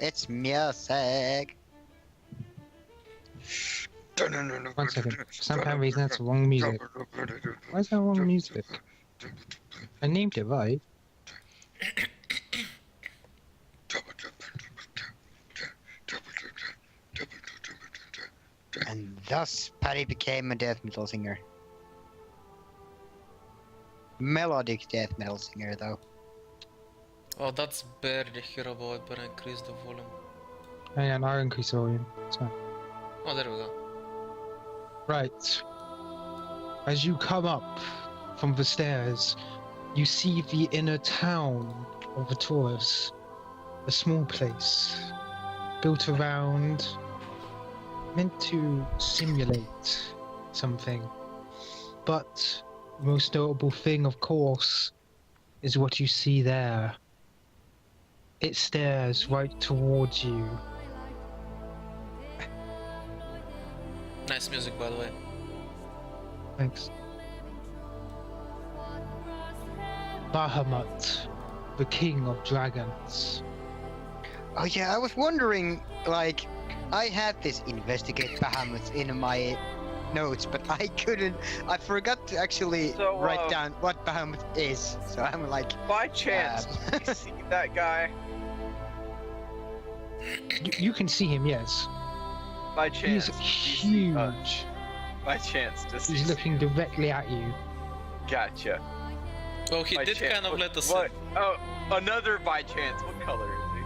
It's music. 1 second. For some kind of reason, that's wrong music. Why is that wrong music? I named it right. And thus, Paddy became a death metal singer. Melodic death metal singer, though. Oh, that's barely hearable. I better increase the volume. Oh, yeah, and I'll increase the volume. So. Oh, there we go. Right. As you come up from the stairs, you see the inner town of Ouroboros. A small place built around, meant to simulate something. But the most notable thing, of course, is what you see there. It stares right towards you. Nice music, by the way. Thanks. Bahamut, the king of dragons. Oh yeah, I was wondering, like, I had this investigate Bahamut in my notes, but I forgot to actually write down what Bahamut is, so I'm like... By chance, you see that guy? You can see him, yes. By chance. He's huge. By chance, He's looking directly at you. Gotcha. Well, he did kind of let us in. Oh, another by chance. What color is he?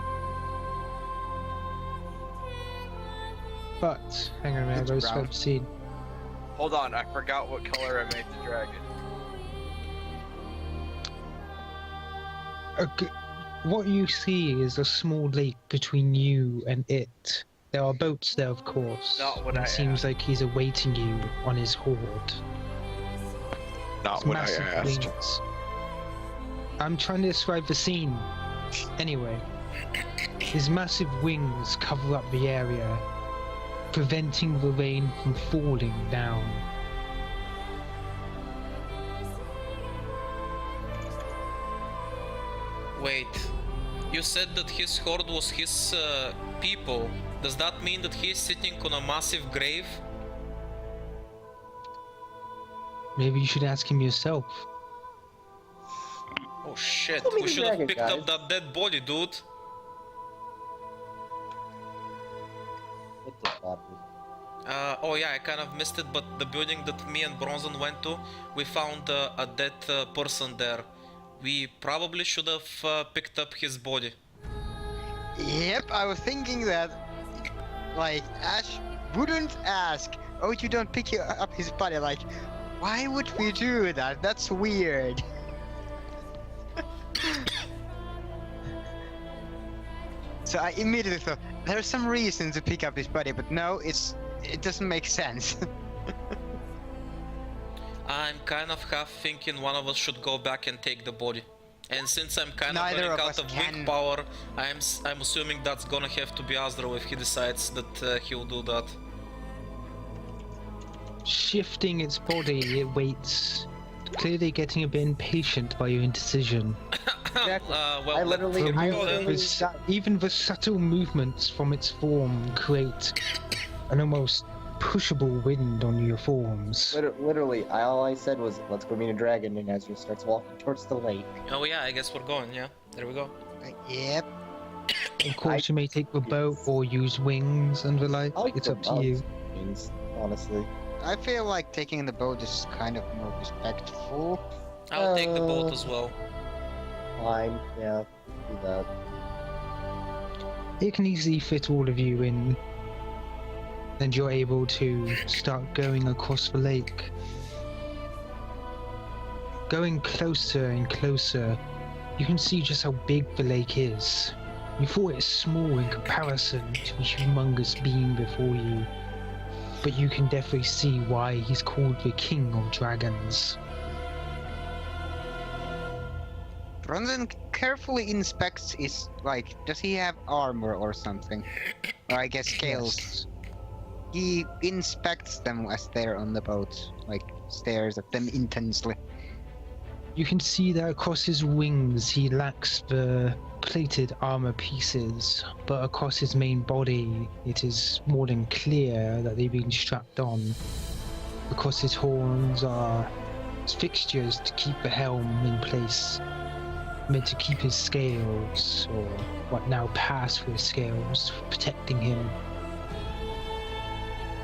But, hang on a minute, It's those brown. I've seen. Hold on, I forgot what color I made the dragon. Okay. What you see is a small lake between you and it. There are boats there, of course. Not what and I it seems like he's awaiting you on his hoard. Not His what I massive asked. wings. I'm trying to describe the scene. Anyway, his massive wings cover up the area, preventing the rain from falling down. Wait, you said that his horde was his people. Does that mean that he is sitting on a massive grave? Maybe you should ask him yourself. Oh shit, Tell me we the should have dragon, picked guys. up that dead body, dude. What the fuck? Oh yeah, I kind of missed it, but the building that me and Bronson went to, we found a dead person there. We probably should have picked up his body. Yep, I was thinking that, like, Ash wouldn't ask, oh, you don't pick up his body, like, why would we do that? That's weird. So I immediately thought, there's some reason to pick up his body, but no, it doesn't make sense. I'm kind of half thinking one of us should go back and take the body. And since I'm kind Neither of of running us out of can. wing power, I'm assuming that's gonna have to be Azdro if he decides that he'll do that. Shifting its body, it waits, clearly getting a bit impatient by your indecision. Well, I literally- let him I go literally- then. Even the subtle movements from its form create an almost pushable wind on your forms. Literally, all I said was, let's go meet a dragon, and Ezra starts walking towards the lake. Oh yeah, I guess we're going, yeah. There we go. Yep. Of course, you may take the boat or use wings and the like. I like It's the up to you. Means, honestly. I feel like taking the boat is kind of more respectful. I'll take the boat as well. Fine, yeah, do that. It can easily fit all of you in, and you're able to start going across the lake. Going closer and closer, you can see just how big the lake is. You thought it was small in comparison to the humongous being before you, but you can definitely see why he's called the King of Dragons. Bronson carefully inspects his, like, does he have armor or something? Or I guess scales. He inspects them as they're on the boat, like, stares at them intensely. You can see that across his wings he lacks the plated armor pieces, but across his main body it is more than clear that they've been strapped on. Across his horns are fixtures to keep the helm in place, meant to keep his scales, or what now pass for his scales, protecting him.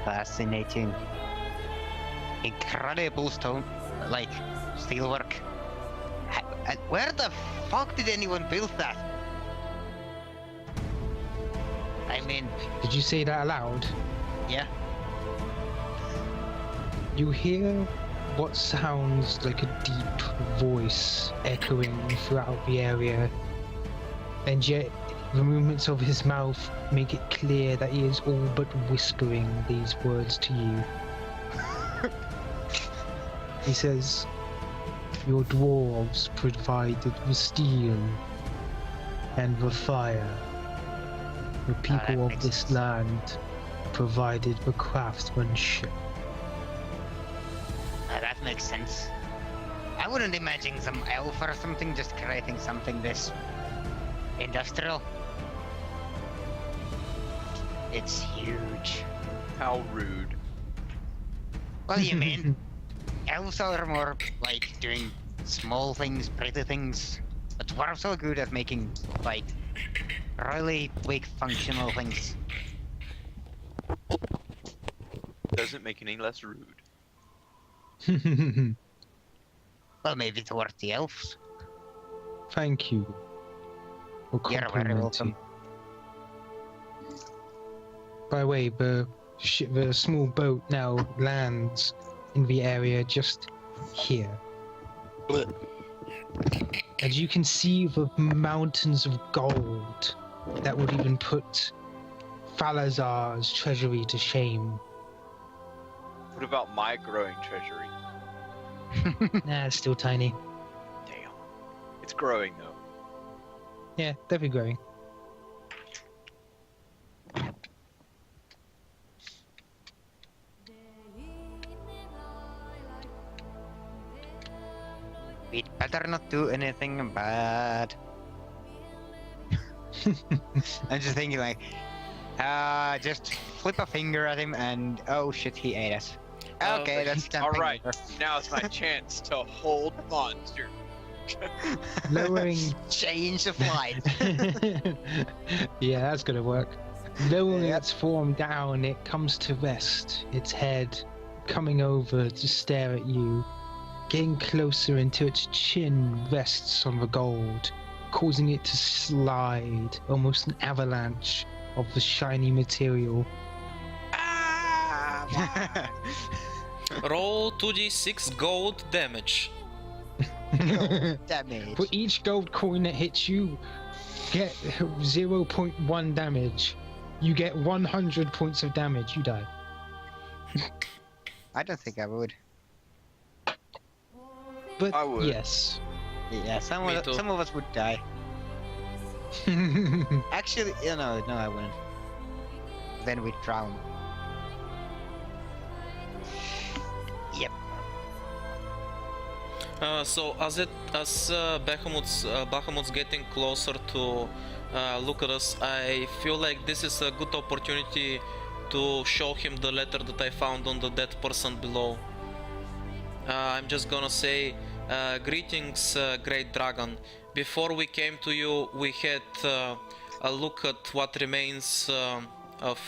Fascinating. Incredible stone, like, steelwork. And where the fuck did anyone build that? I mean, Did you say that aloud? yeah. You hear what sounds like a deep voice echoing throughout the area, and yet the movements of his mouth make it clear that he is all but whispering these words to you. He says, "Your dwarves provided the steel and the fire. The people of makes this sense. land provided the craftsmanship." That makes sense. I wouldn't imagine some elf or something just creating something this industrial. It's huge. How rude. What do you mean? Elves are more like doing small things, pretty things. But dwarves are good at making like really big functional things. Doesn't make any less rude. Well, maybe towards the elves. Thank you for You're very complimenting. welcome. By the way, the small boat now lands in the area just here. And you can see the mountains of gold that would even put Falazar's treasury to shame. What about my growing treasury? Nah, it's still tiny. Damn. It's growing though. Yeah, definitely growing. We'd better not do anything bad. I'm just thinking like, just flip a finger at him and oh shit, he ate us. Okay, that's All right, now it's my chance to hold monster. Lowering. Change of light. Yeah, that's gonna work. Lowering Yeah. its form down, it comes to rest, its head coming over to stare at you, getting closer until its chin rests on the gold, causing it to slide, almost an avalanche of the shiny material. Roll 2d6 gold damage. Damage. For each gold coin that hits you, get 0.1 damage. You get 100 points of damage, you die. I don't think I would. But I would. yes. Yeah, some Me of too. some of us would die. Actually, no, I wouldn't. Then we'd drown. Yep. So as Bahamut's getting closer to look at us, I feel like this is a good opportunity to show him the letter that I found on the dead person below. I'm just gonna say, greetings, great dragon. Before we came to you, we had a look at what remains of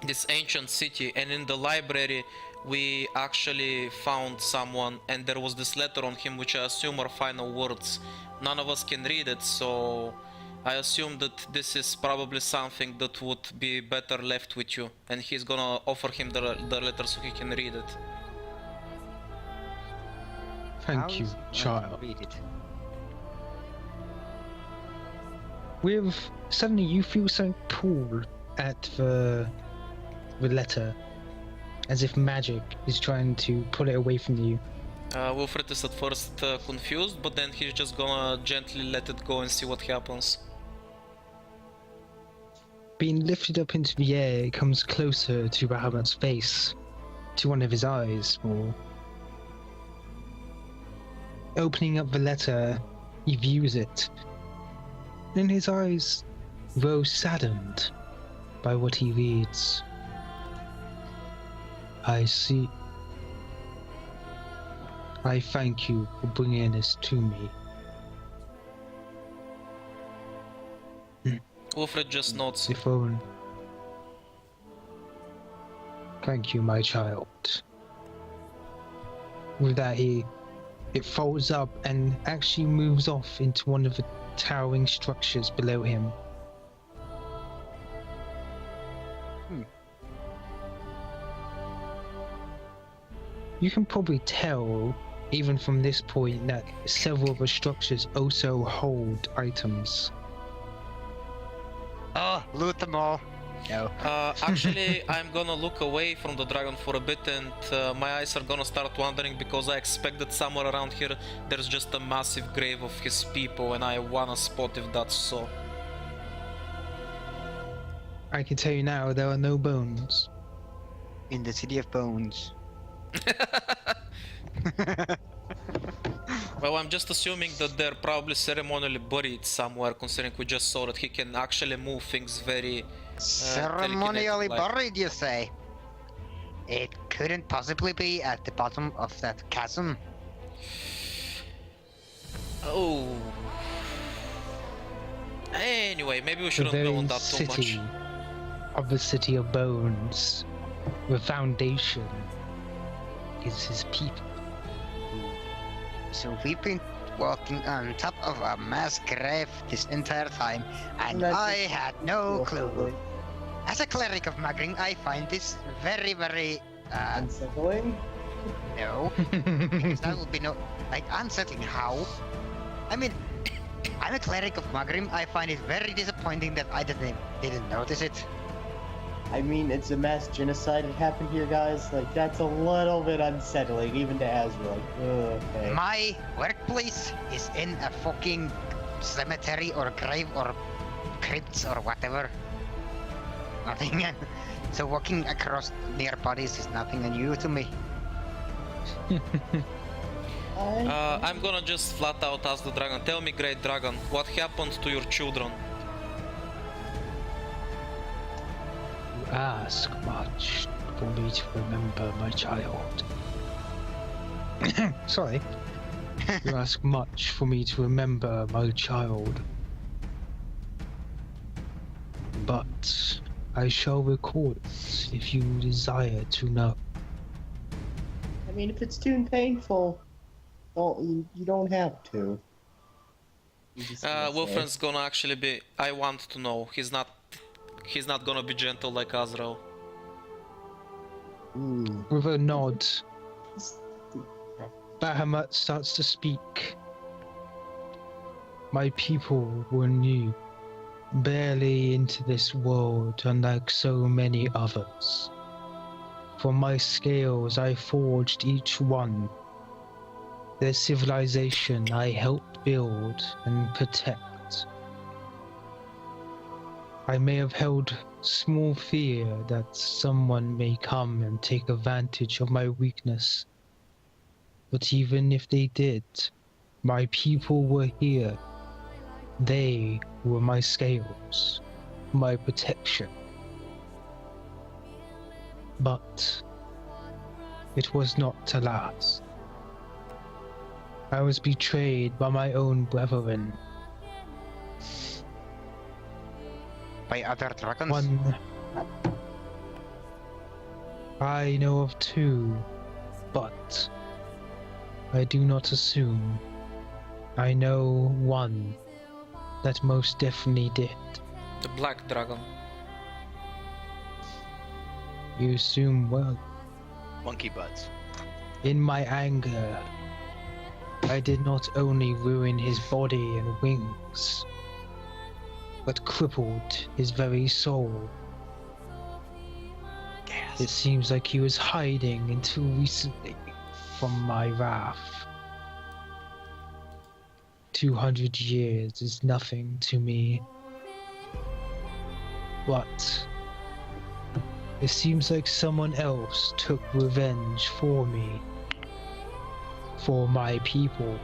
this ancient city, and in the library we actually found someone, and there was this letter on him which I assume are final words. None of us can read it, so I assume that this is probably something that would be better left with you, and he's gonna offer him the letter so he can read it. Thank you, child. Read it. Suddenly you feel something pull at the letter, as if magic is trying to pull it away from you. Wilfred is at first confused, but then he's just gonna gently let it go and see what happens. Being lifted up into the air, it comes closer to Bahamut's face, to one of his eyes, or opening up the letter, he views it. and his eyes grow saddened by what he reads. I see. I thank you for bringing this to me. Wilfred just nods. If only. Thank you, my child. With that, it folds up and actually moves off into one of the towering structures below him. You can probably tell, even from this point, that several of the structures also hold items. Oh, loot them all. No. Actually, I'm gonna look away from the dragon for a bit, and my eyes are gonna start wandering because I expect that somewhere around here there's just a massive grave of his people, and I wanna spot if that's so. I can tell you now, there are no bones. In the City of Bones. Well, I'm just assuming that they're probably ceremonially buried somewhere, considering we just saw that he can actually move things very Ceremonially telekinetic-like. buried, you say? It couldn't possibly be at the bottom of that chasm. Oh. Anyway, maybe we The shouldn't go very on that too much. city of the City of Bones, the foundation is his people. So we've been walking on top of a mass grave this entire time, and That's I just- had no clue. As a cleric of Magring, I find this very, very, Unsettling? no. Because that would be no, like, unsettling. How? I mean, I'm a cleric of Magrim. I find it very disappointing that I didn't notice it. I mean, it's a mass genocide that happened here, guys. Like, that's a little bit unsettling, even to Azra. Like, okay. My workplace is in a fucking cemetery or grave or crypts or whatever. Nothing. So walking across near bodies is nothing new to me. I'm gonna just flat out ask the dragon. Tell me, great dragon, what happened to your children? You ask much for me to remember, my child. Sorry. You ask much for me to remember, my child. But I shall record it if you desire to know. I mean, if it's too painful, you don't have to. You just gotta say. Wilfred's gonna actually be. I want to know. He's not gonna be gentle like Azrael. With a nod, Bahamut starts to speak. My people were new, barely into this world, unlike so many others. From my scales I forged each one. Their civilization I helped build and protect. I may have held small fear that someone may come and take advantage of my weakness. But even if they did, my people were here. They were my scales, my protection. But it was not to last. I was betrayed by my own brethren. By other dragons? One. I know of two, but I do not assume. I know one that most definitely did. The black dragon. You assume well. Monkey butts. In my anger, I did not only ruin his body and wings, but crippled his very soul. It seems like he was hiding until recently from my wrath. 200 years is nothing to me. But it seems like someone else took revenge for me. For my people.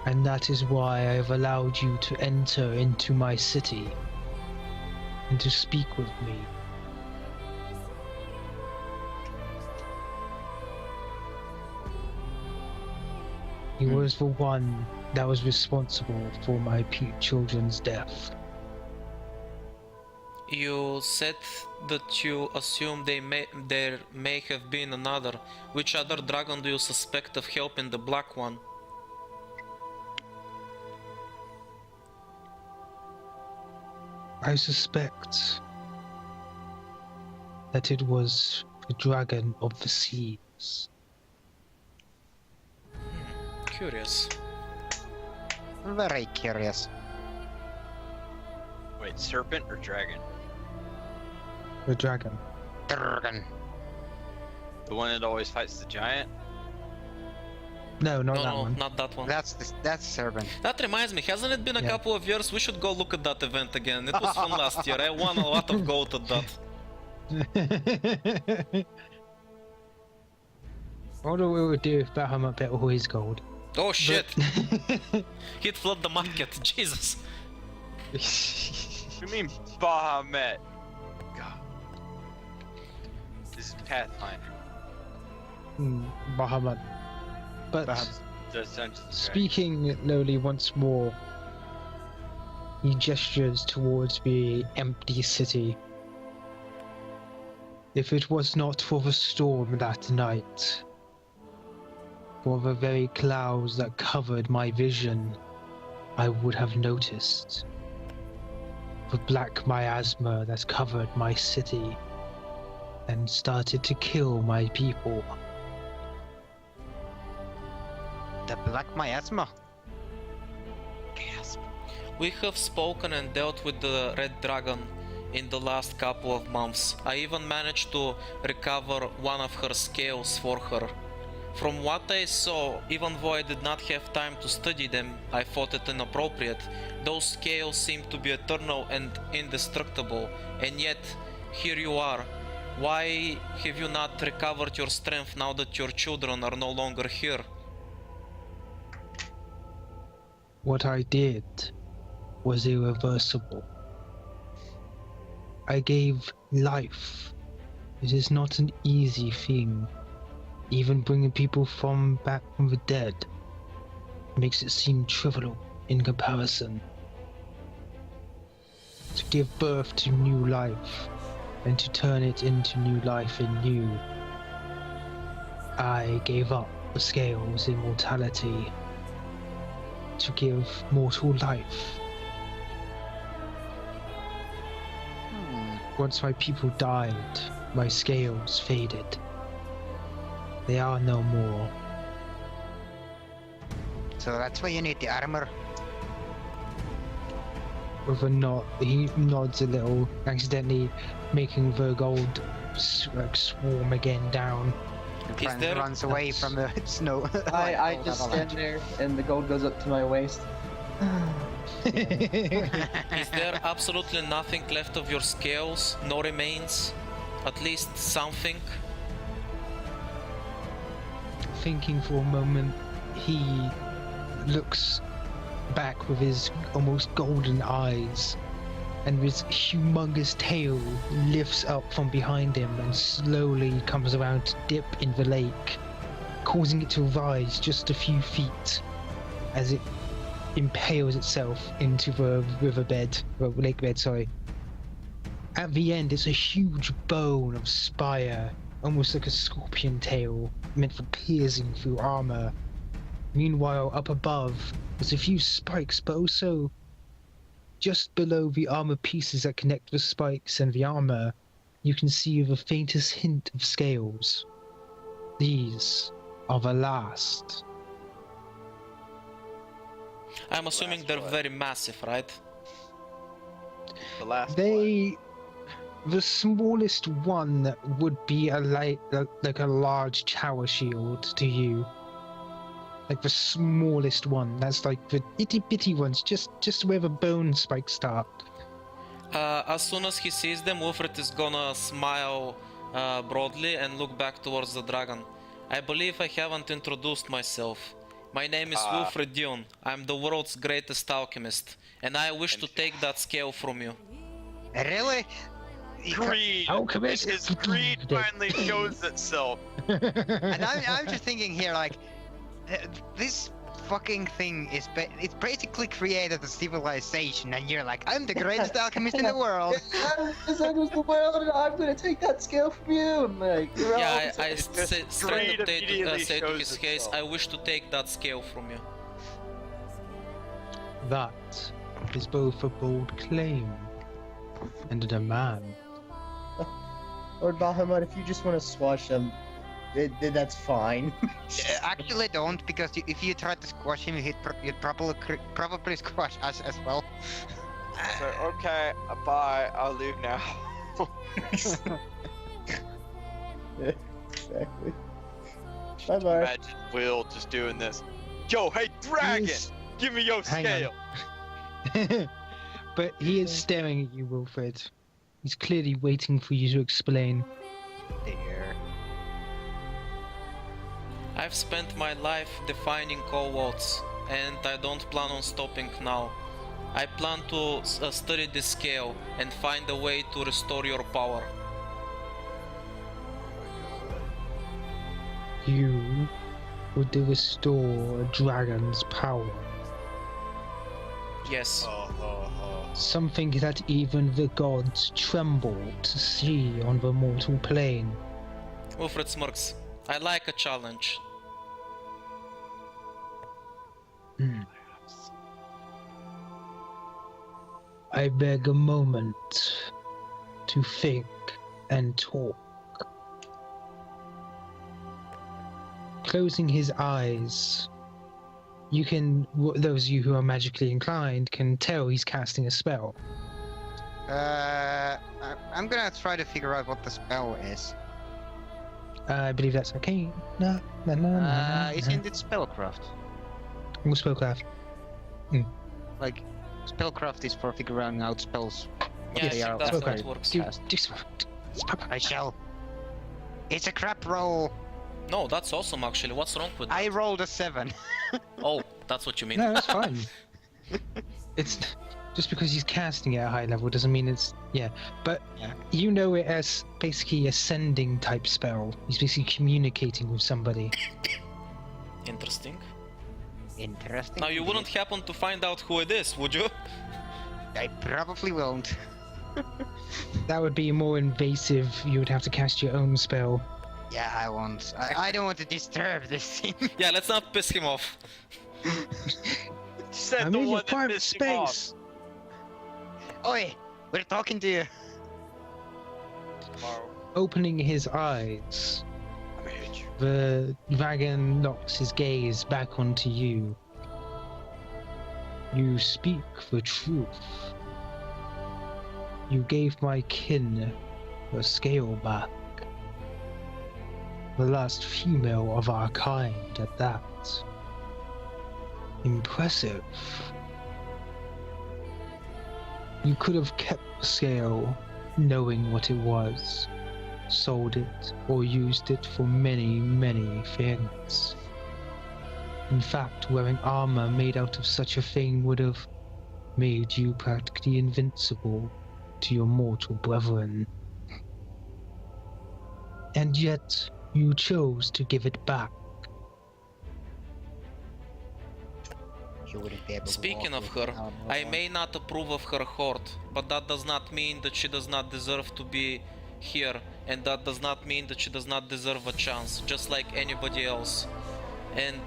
And that is why I have allowed you to enter into my city and to speak with me. He was the one that was responsible for my children's death. You said that you assume there may have been another. Which other dragon do you suspect of helping the Black One? I suspect that it was the dragon of the seas. Curious. Very curious. Wait, serpent or dragon? The dragon. Dragon. The one that always fights the giant? No, not that No, one. not that one. That's serpent. That reminds me, hasn't it been a Yeah. couple of years? We should go look at that event again. It was fun last year. I won a lot of gold at that. I wonder what we would do if Bahamut bet all his gold. Oh shit! But- He'd flood the market. Jesus. What do you mean Bahamut? God. This is Pathfinder. Bahamut. But Bahamut. That's Dungeons and Dragons. speaking lowly once more, he gestures towards the empty city. If it was not for the storm that night, for the very clouds that covered my vision, I would have noticed. The black miasma that covered my city and started to kill my people. The black miasma. Gasp. We have spoken and dealt with the Red Dragon in the last couple of months. I even managed to recover one of her scales for her. From what I saw, even though I did not have time to study them, I thought it inappropriate. Those scales seem to be eternal and indestructible, and yet, here you are. Why have you not recovered your strength now that your children are no longer here? What I did was irreversible. I gave life. It is not an easy thing. Even bringing people back from the dead makes it seem trivial in comparison. To give birth to new life and to turn it into new life in you, I gave up the scales' immortality to give mortal life. Once my people died, my scales faded. They are no more. So that's why you need the armor. With a nod, he nods a little, accidentally making the gold swarm again down. And Is Franz there- runs away from the snow. I Like, just avalanche. stand there and the gold goes up to my waist. Is there absolutely nothing left of your scales? No remains? At least something? Thinking for a moment, he looks back with his almost golden eyes, and his humongous tail lifts up from behind him and slowly comes around to dip in the lake, causing it to rise just a few feet as it impales itself into the riverbed, or lake bed, sorry. At the end, it's a huge bone of spire, almost like a scorpion tail, meant for piercing through armor. Meanwhile, up above, there's a few spikes, but also just below the armor pieces that connect the spikes and the armor, you can see the faintest hint of scales. These are the last. I'm assuming they're very massive, right? The last one. The smallest one would be like a large tower shield to you. Like the smallest one. That's like the itty bitty ones, just where the bone spikes start. As soon as he sees them, Wilfred is gonna smile broadly and look back towards the dragon. I believe I haven't introduced myself. My name is Wilfred Dune. I'm the world's greatest alchemist, and I wish to take that scale from you. Really? Greed! Alchemist. His greed finally shows itself. And I'm just thinking here, like, this fucking thing is it's basically created a civilization, and you're like, I'm the greatest alchemist in the world. As long as the world, and I'm gonna take that scale from you. I'm like, you're Yeah, all- I straight greed up immediately say to shows his face, itself. I wish to take that scale from you. That is both a bold claim and a demand. Lord Bahamut, if you just want to squash them, that's fine. Actually, don't, because if you try to squash him, you'd probably squash us as well. So, okay, bye. I'll leave now. Exactly. Bye bye. Imagine Will just doing this. Yo, hey, dragon! He's- Give me your Hang on. scale! But he is staring at you, Wilfred. He's clearly waiting for you to explain. There. I've spent my life defining cohorts, and I don't plan on stopping now. I plan to study this scale and find a way to restore your power. You would restore a dragon's power. Yes. Something that even the gods tremble to see on the mortal plane. Wilfred smirks. I like a challenge. Hmm. I beg a moment to think and talk. Closing his eyes, you can, those of you who are magically inclined can tell he's casting a spell. I'm gonna try to figure out what the spell is. I believe that's okay. No, no, no, no. Isn't it spellcraft? Spellcraft. Like, spellcraft is for figuring out spells. Yeah, I They are think that's how okay. it works. I shall. It's a crap roll. No, that's awesome actually. What's wrong with that? I rolled a 7. Oh, that's what you mean. No, that's fine. It's just because he's casting it at a high level doesn't mean it's But Yeah. you know it as basically a sending type spell. He's basically communicating with somebody. Interesting. Interesting. Now you wouldn't happen to find out who it is, would you? I probably won't. That would be more invasive. You would have to cast your own spell. Yeah, I won't. I don't want to disturb this thing. Yeah, let's not piss him off. Said I'm the in your one that private pissed him off. space. Oi, we're talking to you. Tomorrow. Opening his eyes, I'm gonna hit you. the dragon locks his gaze back onto you. You speak the truth. You gave my kin a scale back. The last female of our kind at that. Impressive. You could have kept the scale knowing what it was, sold it, or used it for many, many things. In fact, wearing armor made out of such a thing would have made you practically invincible to your mortal brethren. And yet, you chose to give it back. You wouldn't be able to Speaking walk of with her, armor I on. may not approve of her hoard, but that does not mean that she does not deserve to be here, and that does not mean that she does not deserve a chance, just like anybody else. And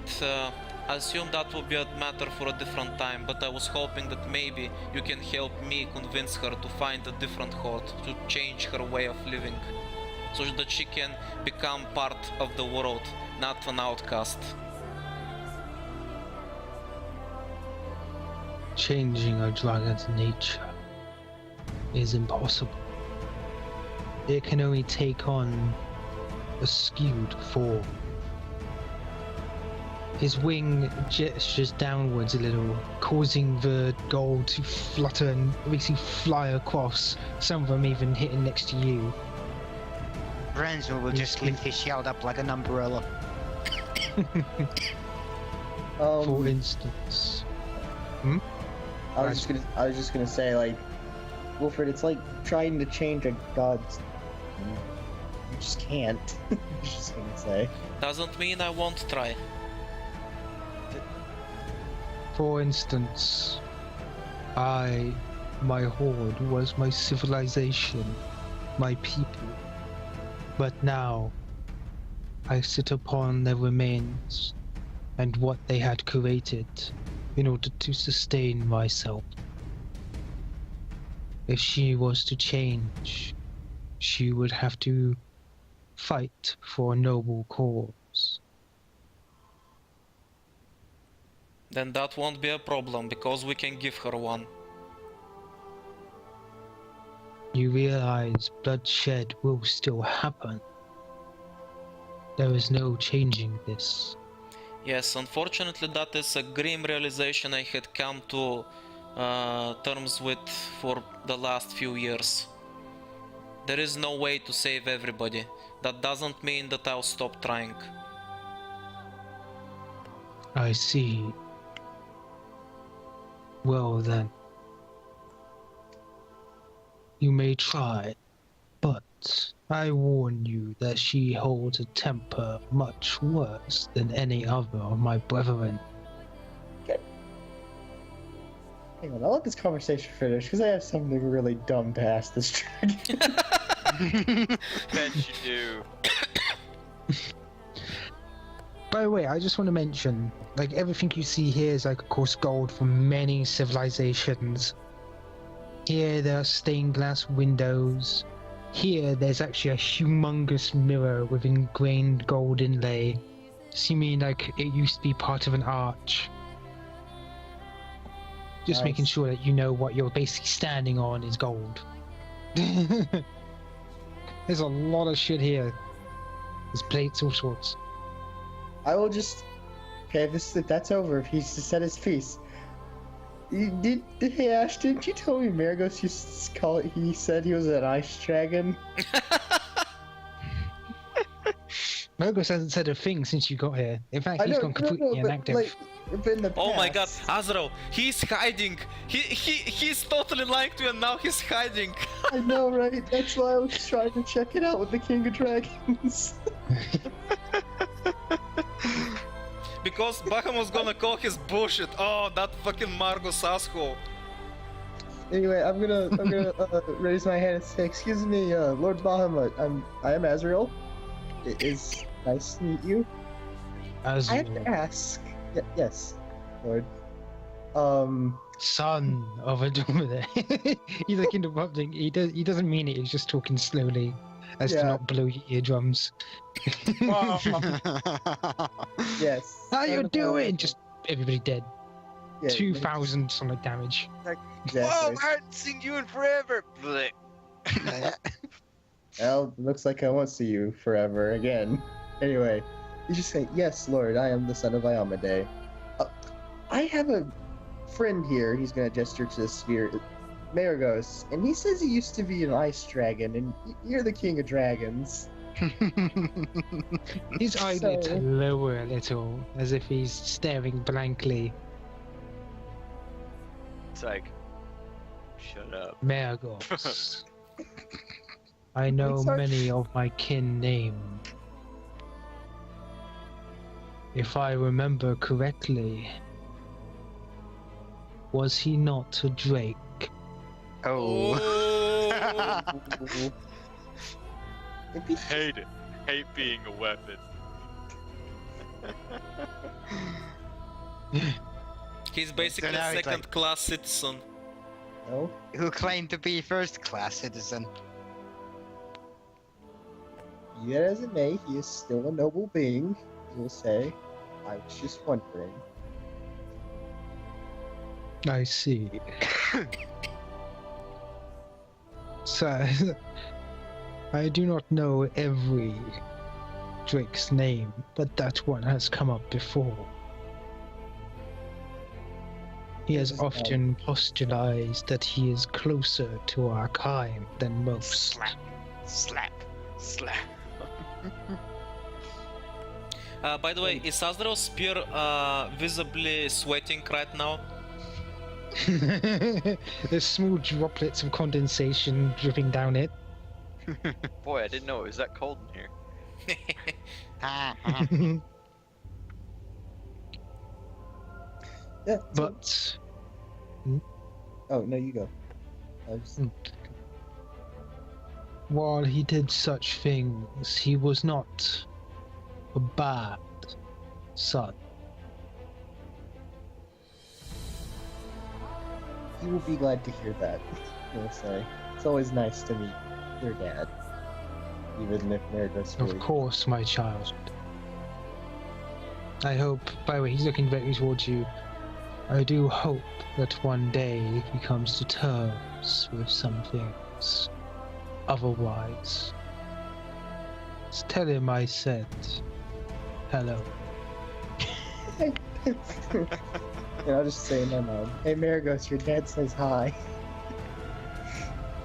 I assume that will be a matter for a different time, but I was hoping that maybe you can help me convince her to find a different hoard, to change her way of living, so that she can become part of the world, not an outcast. Changing a dragon's nature is impossible. It can only take on a skewed form. His wing gestures downwards a little, causing the gold to flutter and basically fly across, some of them even hitting next to you. Renzo will just lift his shield up like an umbrella. For instance. I was just gonna say, like, Wilfred, it's like trying to change a god's. You just can't. I was just gonna say. Doesn't mean I won't try. For instance, my horde was my civilization, my people. But now, I sit upon their remains and what they had created in order to sustain myself. If she was to change, she would have to fight for a noble cause. Then that won't be a problem, because we can give her one. You realize bloodshed will still happen. There is no changing this. Yes, unfortunately that is a grim realization I had come to terms with for the last few years. There is no way to save everybody. That doesn't mean that I'll stop trying. I see. Well then. You may try, but I warn you that she holds a temper much worse than any other of my brethren. Hang on, I'll let this conversation finish because I have something really dumb to ask this dragon. Bet you do. By the way, I just want to mention, like, everything you see here is, like, of course, gold from many civilizations. Here there are stained glass windows. Here there's actually a humongous mirror with ingrained gold inlay, seeming like it used to be part of an arch. Just making Nice. sure that you know what you're basically standing on is gold. There's a lot of shit here. There's plates, all sorts. I will just. Okay, if that's over, if he's to set his piece. Hey Ash, didn't you tell me Maragos used to call it? He said he was an ice dragon. Mogos hasn't said a thing since you got here. In fact, he's gone completely inactive. Like, in the Oh my god, past- Azrael, he's hiding! He's totally lying to you and now he's hiding! I know, right? That's why I was trying to check it out with the King of Dragons. Because Bahamut's gonna call his bullshit. Oh, that fucking Margos asshole. Anyway, I'm gonna raise my hand and say, "Excuse me, Lord Bahamut. I am Azrael. It is nice to meet you. As I have to ask. Yes, Lord. son of a Domine. He's like interrupting. He doesn't mean it. He's just talking slowly, as to Yeah. not blow your eardrums. Yes. How you son of doing? a- Just everybody dead. Yeah, 2,000 something damage. Whoa, Exactly. I hadn't seen you in forever. Blech. Well, looks like I won't see you forever again. Anyway, you just say, "Yes, Lord. I am the son of Iamade. I have a friend here." He's gonna gesture to the sphere, Maragos, and he says he used to be an ice dragon, and you're the king of dragons. His eyelids So- lower a little, as if he's staring blankly. It's like, shut up. Maragos. I know Sorry. many of my kin name. If I remember correctly, was he not a drake? Oh. It'd be- Hate it. Hate being a weapon. He's basically now a it's like- second-class citizen. No. Who claimed to be first-class citizen? Be that as it may, he is still a noble being. We'll say. I was just wondering. I see. So, I do not know every drake's name, but that one has come up before. He has Yes, often postulated that he is closer to our kind than most. Slap. Slap. Slap. By the way, is Azrael's spear visibly sweating right now? There's small droplets of condensation dripping down it. Boy, I didn't know it was that cold in here. Ha, ha. Yeah. But Oh no, you go. I was... while he did such things, he was not a bad son. You will be glad to hear that. I'll say it's always nice to meet your dad, even if Meredith's Of course, my child. I hope, by the way, he's looking directly towards you. I do hope that one day he comes to terms with some things. Otherwise, just tell him I said hello. And I'll just say in my mind, hey Maragos, your dad says hi.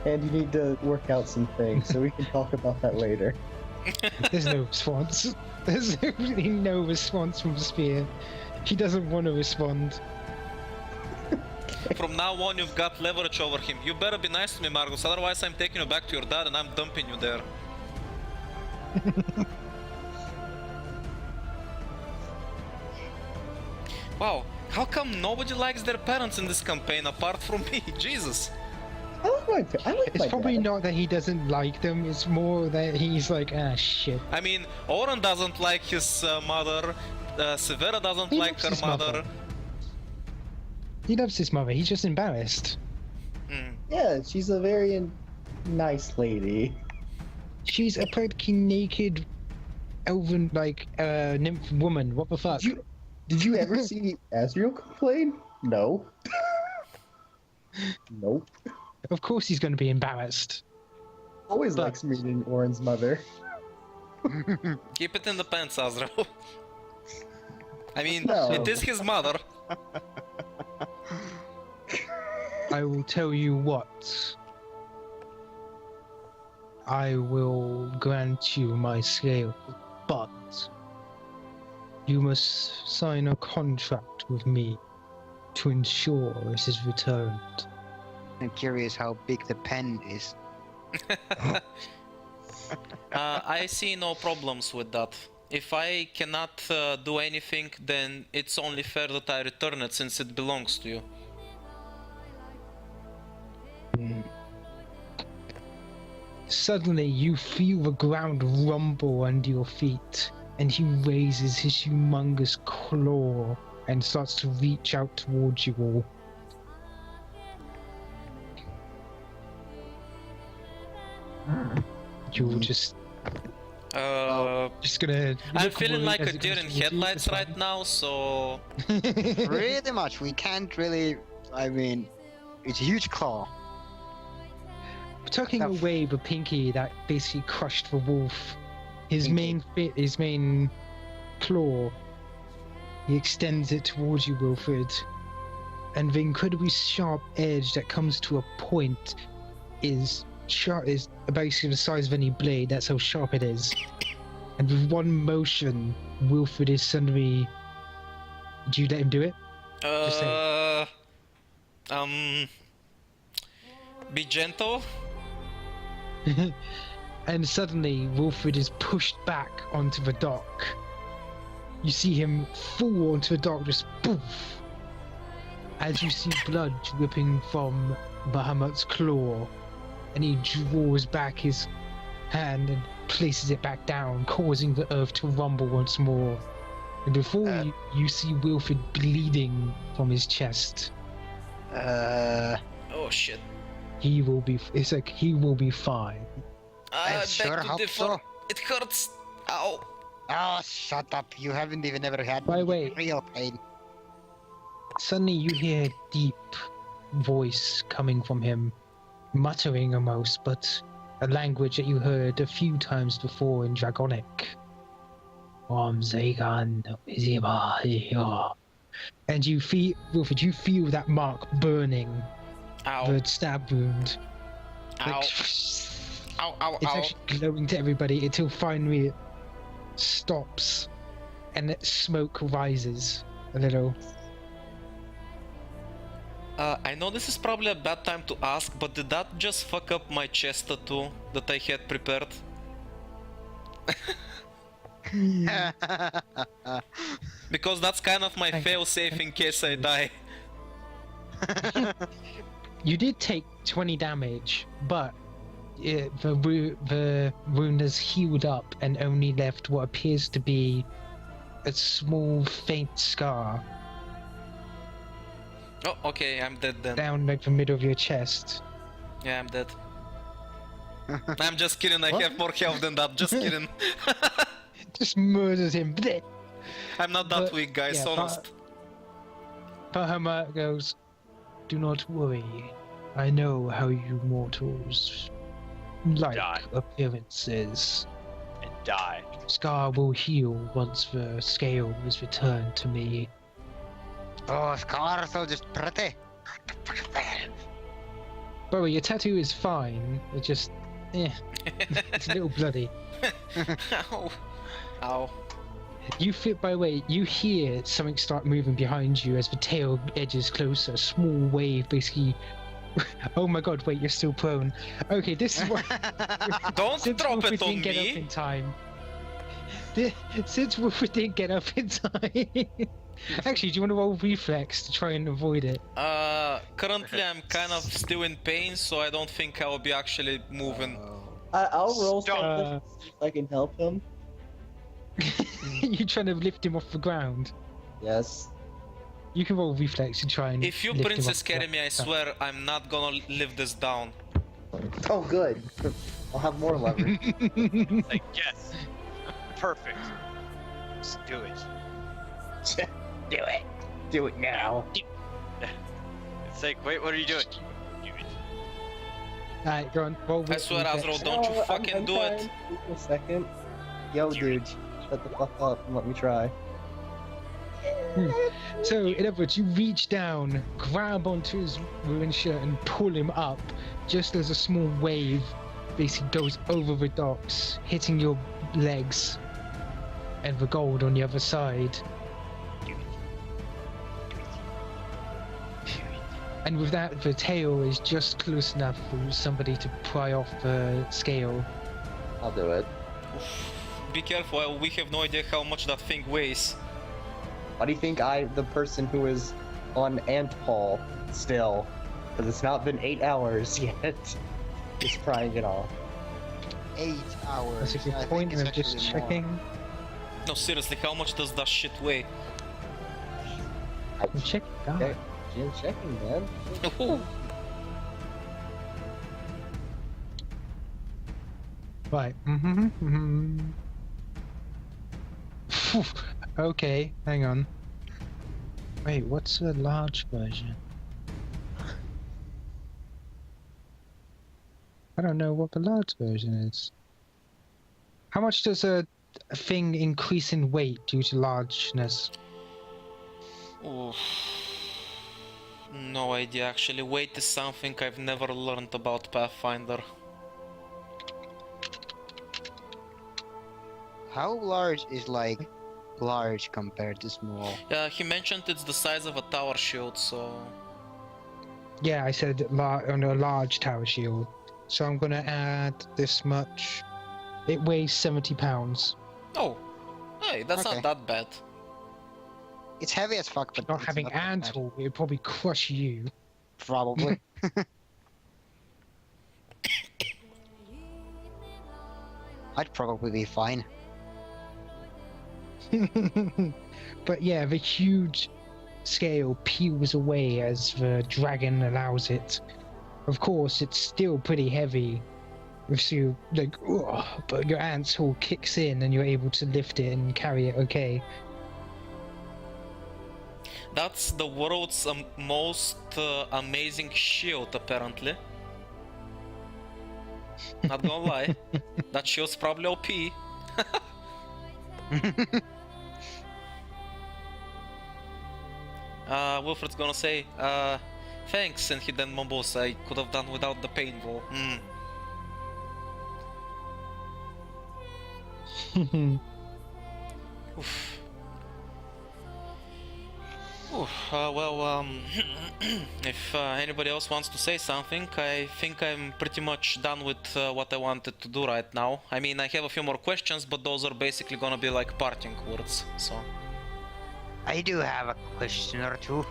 And you need to work out some things, so we can talk about that later. There's no response. There's really no response from Spear. He doesn't want to respond. From now on, you've got leverage over him. You better be nice to me, Margus, otherwise I'm taking you back to your dad and I'm dumping you there. Wow, how come nobody likes their parents in this campaign apart from me? Jesus. I like It's my probably dad. not that he doesn't like them, it's more that he's like, ah, shit. I mean, Oren doesn't like his mother, Severa doesn't He like loves her his mother. mother. He loves his mother, he's just embarrassed. Hmm. Yeah, she's a very nice lady. She's a practically naked elven, like, nymph woman, what the fuck? Did you ever see Azrael complain? No. Nope. Of course he's gonna be embarrassed. Always But- likes meeting Oren's mother. Keep it in the pants, Azrael. I mean, No. it is his mother. I will tell you what. I will grant you my scale, but you must sign a contract with me to ensure it is returned. I'm curious how big the pen is. I see no problems with that. If I cannot do anything, then it's only fair that I return it since it belongs to you. Suddenly, you feel the ground rumble under your feet, and he raises his humongous claw and starts to reach out towards you all. You're just Uh, gonna. I'm look feeling worried like as a it deer comes in towards you, headlights it's right fine. now, so Pretty much, we can't really. I mean, it's a huge claw. Tucking Stuff. away the pinky that basically crushed the wolf, his Pinky. his main claw, he extends it towards you, Wilfred, and the incredibly sharp edge that comes to a point is basically the size of any blade. That's how sharp it is. And with one motion, Wilfred is suddenly. Do you let him do it? Just be gentle. And suddenly, Wilfred is pushed back onto the dock. You see him fall onto the dock, just poof! As you see blood dripping from Bahamut's claw, and he draws back his hand and places it back down, causing the earth to rumble once more. And before you see Wilfred bleeding from his chest. Oh shit. He will be. It's like he will be fine. I Back sure to hope the so. It hurts. Ow. Oh, shut up! You haven't even ever had By the way- real pain. Suddenly, you hear a deep voice coming from him, muttering almost, but a language that you heard a few times before in Dragonic. And you feel, Wilfred, you feel that mark burning, Ow. the stab wound. Ow. Like, Ow. Ow. it's Ow. actually glowing to everybody until finally it stops, and smoke rises a little. I know this is probably a bad time to ask, but did that just fuck up my chest tattoo that I had prepared? Because that's kind of my fail-safe in case I die. You did take 20 damage, but the wound has healed up and only left what appears to be a small, faint scar Oh, okay, I'm dead then. down like the middle of your chest. Yeah, I'm dead. I'm just kidding, I What? have more health than that, just kidding. Just murders him. Bleh. I'm not that But, weak, guys, yeah, honest. Bahama goes, "Do not worry. I know how you mortals like Die. appearances. And die. Scar will heal once the scale is returned to me." Oh, scars are just pretty. By the way, your tattoo is fine. It's just, it's a little bloody. Ow. Ow. You feel, by the way, you hear something start moving behind you as the tail edges closer. A small wave, basically. Oh my god! Wait, you're still prone. Okay, this is what. Don't Since drop Wolfie it on didn't get up me! in time. Since Wolfie didn't get up in time. Actually, do you want to roll reflex to try and avoid it? Currently I'm kind of still in pain, so I don't think I'll be actually moving. I'll roll Stop. something see if I can help him. You trying to lift him off the ground? Yes. You can roll reflex and try and. If you lift him princess off the carry me, I ground. swear I'm not gonna live this down. Oh, good. I'll have more leverage. Like, yes. Perfect. Just do it. Do it. Do it now. It's like, wait, what are you doing? Do it. Alright, go on. Roll I swear, reflex. Azrael, don't you fucking do it. trying. Wait a second. Yo, dude. Shut the fuck up and let me try. So, in other words, you reach down, grab onto his ruined shirt, and pull him up, just as a small wave basically goes over the docks, hitting your legs, and the gold on the other side. And with that, the tail is just close enough for somebody to pry off the scale. I'll do it. Be careful, we have no idea how much that thing weighs. Why do you think the person who is on Ant Paul still? Because it's not been 8 hours yet. Is prying it off. 8 hours. That's a good I point, think and it's I'm just actually more. checking. No, seriously, how much does that shit weigh? I'm checking. God. Okay. Jim checking, man. Right. Okay, hang on. Wait, what's a large version? I don't know what the large version is. How much does a thing increase in weight due to largeness? Oof. No idea, actually. Weight is something I've never learned about Pathfinder. How large is like large compared to small? He mentioned it's the size of a tower shield, so... Yeah, I said on a large tower shield. So I'm gonna add this much. It weighs 70 pounds. Oh, hey, that's Okay. not that bad. It's heavy as fuck, but Not it's having not that bad. Antle, it would probably crush you. Probably. I'd probably be fine. But yeah, the huge scale peels away as the dragon allows it. Of course, it's still pretty heavy. So you like, ugh, but your ants hole kicks in and you're able to lift it and carry it okay. That's the world's most amazing shield, apparently. Not gonna lie. That shield's probably OP. Wilfred's gonna say, thanks, and he then mumbles, I could have done without the paintball. Oof. If anybody else wants to say something, I think I'm pretty much done with what I wanted to do right now. I mean, I have a few more questions, but those are basically gonna be like parting words, so... I do have a question or two.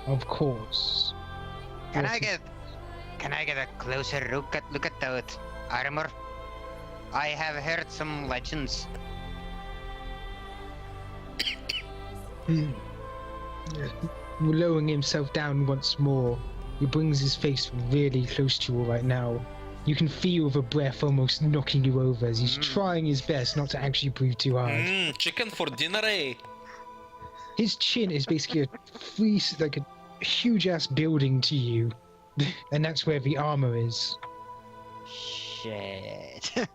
Of course. Can What I is- get a closer look at that armor? I have heard some legends. Lowering himself down once more, he brings his face really close to you right now. You can feel the breath almost knocking you over as he's trying his best not to actually breathe too hard. Chicken for dinner, eh? His chin is basically like a huge ass building to you, and that's where the armor is. Shit.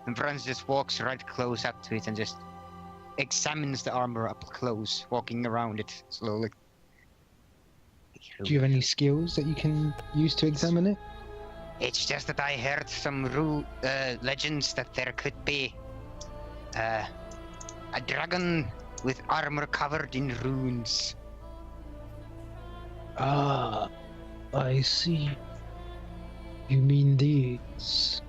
And Franz just walks right close up to it and just examines the armor up close, walking around it slowly. Do you have any skills that you can use to examine it? It's just that I heard some legends that there could be a dragon with armor covered in runes. Ah, I see. You mean these?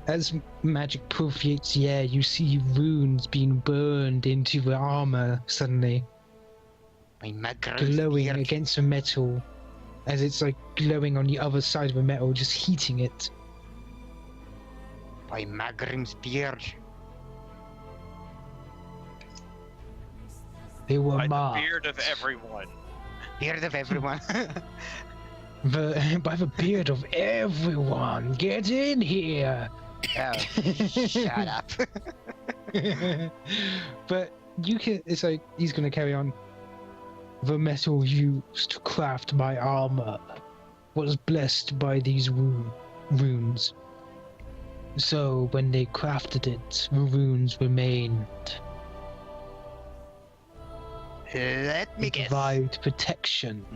As magic permeates the air, you see runes being burned into the armor suddenly, My Magram's glowing beard. against the metal, as it's like glowing on the other side of the metal, just heating it. By Magrim's beard. They were By the marked beard of everyone. Beard of everyone. by the beard of everyone. Get in here. Oh, shut up. But you can. It's like he's gonna carry on. The metal used to craft my armor was blessed by these runes. So when they crafted it, the runes remained. Let me They guess. provide protection.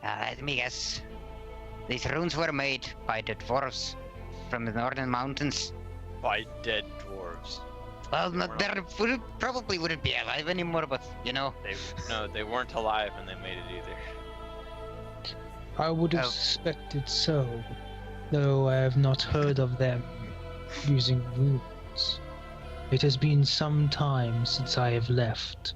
Let me guess. These runes were made by the dwarves from the northern mountains. By dead dwarves. Well, probably wouldn't be alive anymore, but you know. They weren't alive when they made it either. I would have Oh. suspected so, though I have not heard of them using runes. It has been some time since I have left.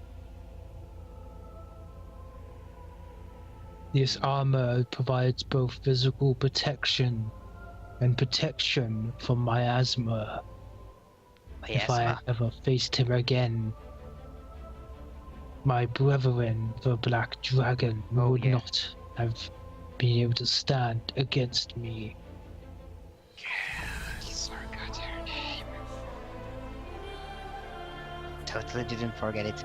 This armor provides both physical protection and protection from miasma. If I ever faced him again, my brethren, the Black Dragon, Oh, would yeah. not have been able to stand against me. Forgot her name. Totally didn't forget it.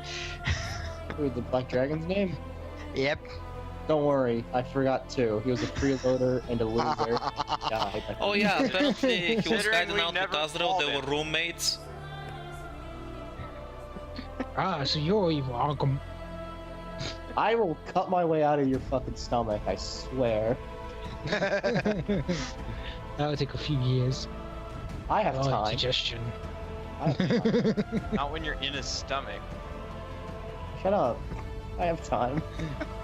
Ooh, the Black Dragon's name? Yep. Don't worry, I forgot too. He was a freeloader and a loser. Died. Oh yeah, apparently he was Considering hiding we out with never Azrael, they fought were roommates. Ah, so you're evil, Arkham. I will cut my way out of your fucking stomach, I swear. That'll take a few years. I have Oh, time. digestion. I have time. Not when you're in his stomach. Shut up. I have time.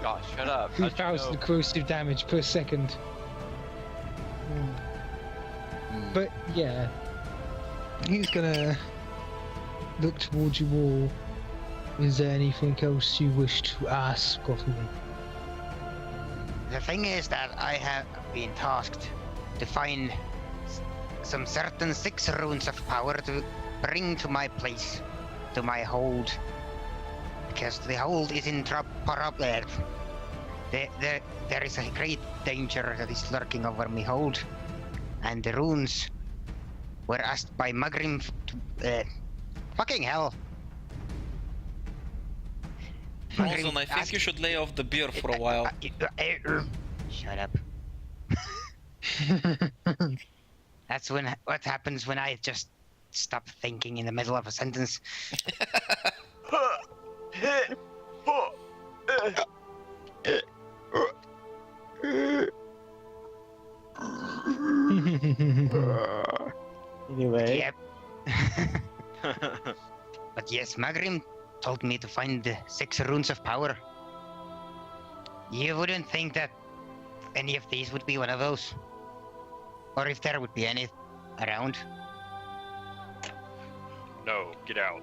Gosh, shut up. How'd you 2,000 know? corrosive damage per second. But yeah, he's gonna look towards you all. Is there anything else you wish to ask of me? The thing is that I have been tasked to find some certain 6 runes of power to bring to my place, to my hold. Because the hold is in trouble. There is a great danger that is lurking over my hold. And the runes were asked by Magrim to... fucking hell. Ozan, I think you should lay off the beer for a while. Shut up. That's what happens when I just stop thinking in the middle of a sentence. Anyway, Yep. But yes, Magrim told me to find the 6 runes of power. You wouldn't think that any of these would be one of those. Or if there would be any around. No, get out.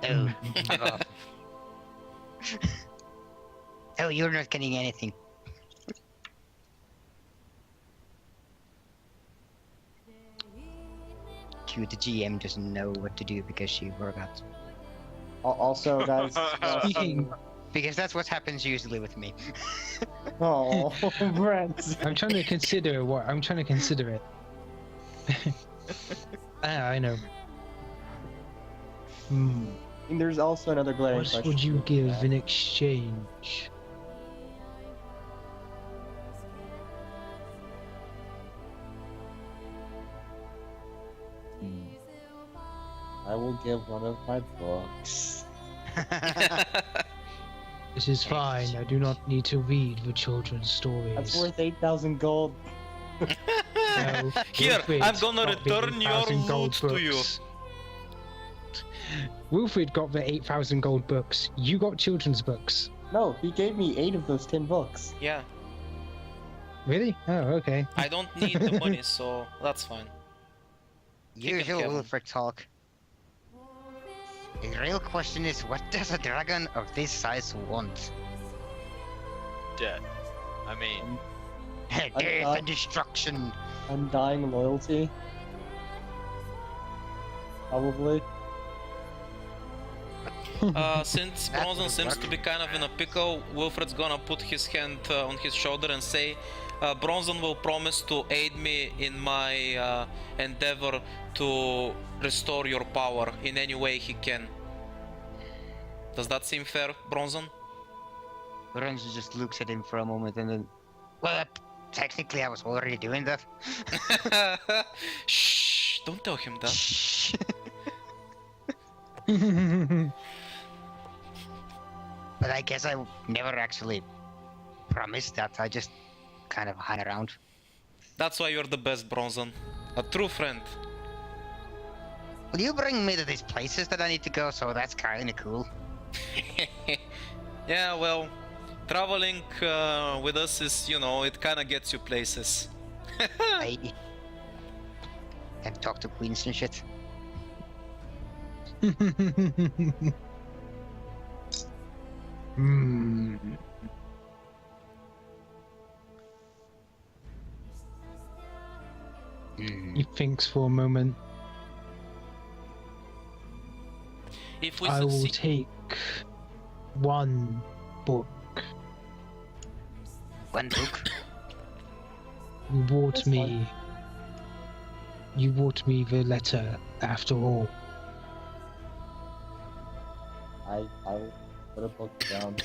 Oh, fuck off. Oh, you're not getting anything. Cue, the GM doesn't know what to do because she forgot. Also, guys. Speaking, Because that's what happens usually with me. Oh, Brent. I'm trying to consider what I'm trying to consider it. I know. There's also another glaring What question. would you with give that. in exchange? I will give one of my books. This is fine. I do not need to read the children's stories. That's worth 8,000 gold. No, Here, Wilfred I'm gonna got the return your 8,000 gold loot to you. books. Wilfred got the 8,000 gold books. You got children's books. No, he gave me 8 of those 10 books. Yeah, Really? Oh, okay. I don't need the money, so that's fine. Usual Kevin. Wilfred talk. The real question is, what does a dragon of this size want? Dead. I mean, Death and destruction. Undying loyalty. Probably. Since That Bronzen would seems work. to be kind of in a pickle, Wilfred's gonna put his hand on his shoulder and say, Bronzen will promise to aid me in my endeavor to restore your power in any way he can. Does that seem fair, Bronzen? Lorenzo just looks at him for a moment and then... Well, technically I was already doing that. Shh! Don't tell him that. Shh. But I guess I never actually promised that. I just kind of hang around. That's why you're the best, Bronzen. A true friend. Will you bring me to these places that I need to go? So that's kind of cool. Yeah, well, traveling with us is, you know, it kind of gets you places. I can talk to queens and shit. He thinks for a moment. If we I will succeed, take one book. One book. You brought That's me. fine. You brought me the letter after all. I'll put a book down.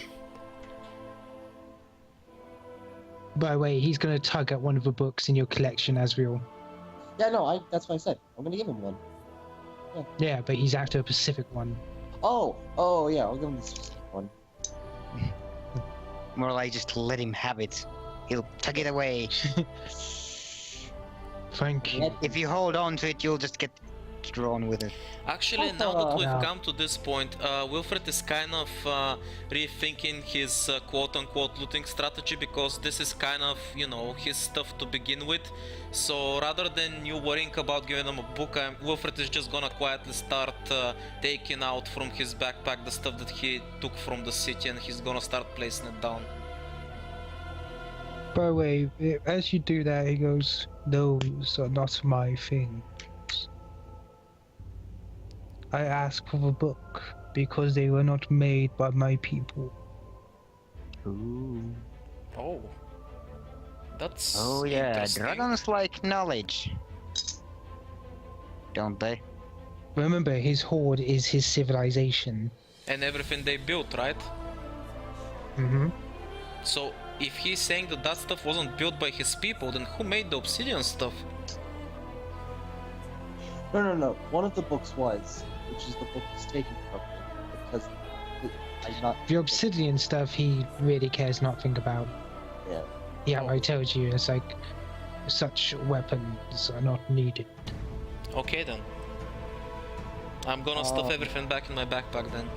By the way, he's gonna tug at one of the books in your collection, Asriel. Yeah, no, that's what I said. I'm gonna give him one. Yeah, but he's after a specific one. Oh, yeah, I'll give him the specific one. More like just let him have it. He'll tug it away. Thank you. If you hold on to it, you'll just get drawn with it. actually, now that we've Yeah. come to this point, Wilfred is kind of rethinking his quote-unquote looting strategy, because this is kind of, you know, his stuff to begin with. So rather than you worrying about giving him a book, Wilfred is just gonna quietly start taking out from his backpack the stuff that he took from the city, and he's gonna start placing it down. By the way, as you do that, he goes, "Those are not my things. I asked for the book because they were not made by my people." Ooh. Oh. That's Oh yeah, interesting. dragons like knowledge. Don't they? Remember, his horde is his civilization. And everything they built, right? Mm-hmm. So if he's saying that that stuff wasn't built by his people, then who made the obsidian stuff? No. One of the books was, which is the book that's taken from me, because I'm not. The obsidian stuff he really cares nothing about. Yeah. Yeah, I told you, it's like such weapons are not needed. Okay then. I'm gonna stuff everything back in my backpack then.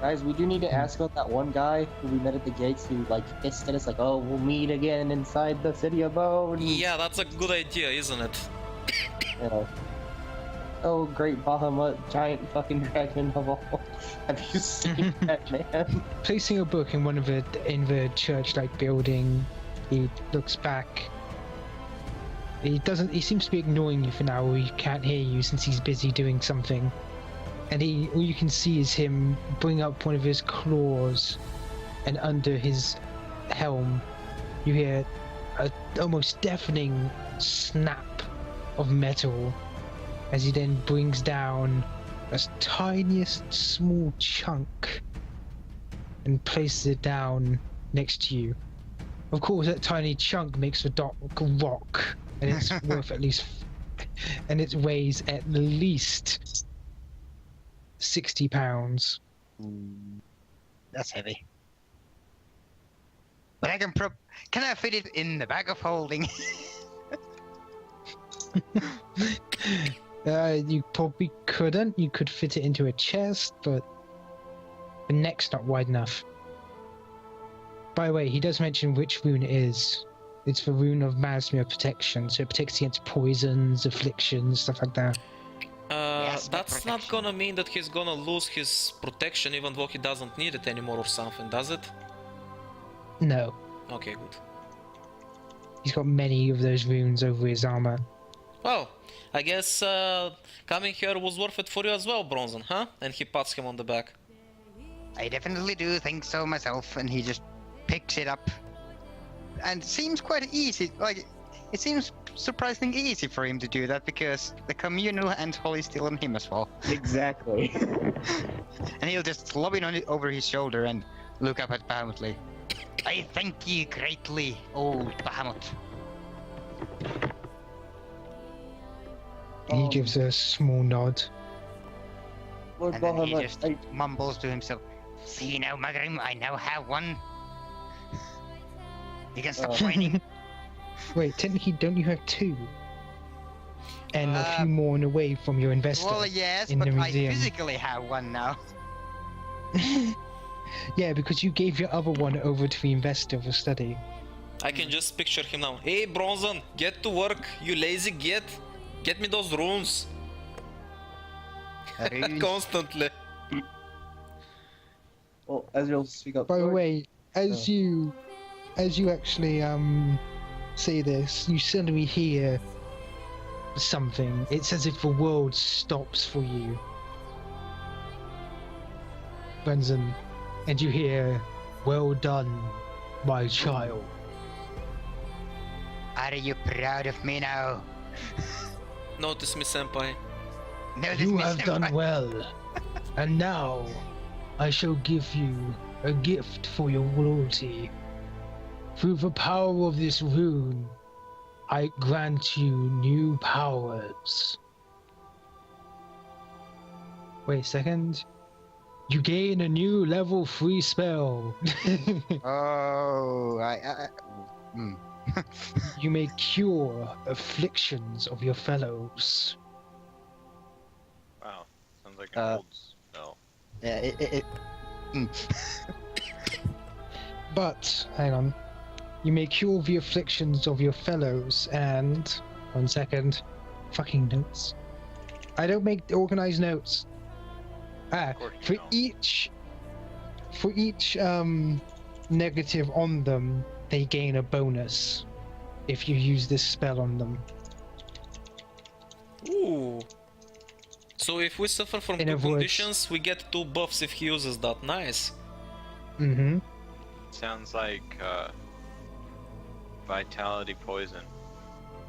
Guys, we do need to ask about that one guy who we met at the gates who like hissed at us like, "Oh, we'll meet again inside the City of Bones." Yeah, that's a good idea, isn't it? Yeah. Oh, great Bahamut, giant fucking dragon of all. Have you seen that man? Placing a book in the church-like building, he looks back. He seems to be ignoring you for now. He can't hear you since he's busy doing something. And all you can see is him bring up one of his claws, and under his helm, you hear a almost deafening snap of metal as he then brings down a tiniest small chunk and places it down next to you. Of course, that tiny chunk makes the dock rock, and it's worth at least, and it weighs at least 60 pounds. That's heavy. But I can I fit it in the bag of holding? You probably couldn't. You could fit it into a chest, but the neck's not wide enough. By the way, he does mention which rune it is. It's the rune of Masmere protection, so it protects against poisons, afflictions, stuff like that. Yes, That's not gonna mean that he's gonna lose his protection even though he doesn't need it anymore or something, does it? No, Okay, good. he's got many of those runes over his armor. Well, I guess coming here was worth it for you as well, Bronzen, huh? And he pats him on the back. I definitely do think so myself, and he just picks it up. And it seems quite easy, like, it seems surprisingly easy for him to do that, because the communal handhold is still on him as well. Exactly. And he'll just lob it over his shoulder and look up at Bahamut. I thank you greatly, old Bahamut. He gives a small nod. Lord And then he Bahamut, just mumbles to himself, "See now, Magrim, I now have one. You can stop whining." Wait, technically, don't you have two? And a few more on the way from your investor. Well, yes, in but the I museum. physically have one now. Yeah, because you gave your other one over to the investor for study. I can just picture him now. Hey, Bronzen, get to work, you lazy git. Get me those runes. Constantly. Well, Ezreal, speak up. By the Lord. way, as you actually say this, you suddenly hear something. It's as if the world stops for you, Brenzen, and you hear, "Well done, my child." Are you proud of me now? Notice me, senpai. Notice You me, have senpai. done well, and now I shall give you a gift for your loyalty. Through the power of this rune, I grant you new powers. Wait a second. You gain a new level 3 spell. Oh, You may cure afflictions of your fellows. Wow, sounds like an old spell. Yeah, But, hang on. You may cure the afflictions of your fellows and... One second. Fucking notes. I don't make organized notes. Of course you For don't. each negative on them, they gain a bonus if you use this spell on them. Ooh. So if we suffer from In two other words- conditions, we get 2 buffs if he uses that. Nice. Mm-hmm. Sounds like vitality poison,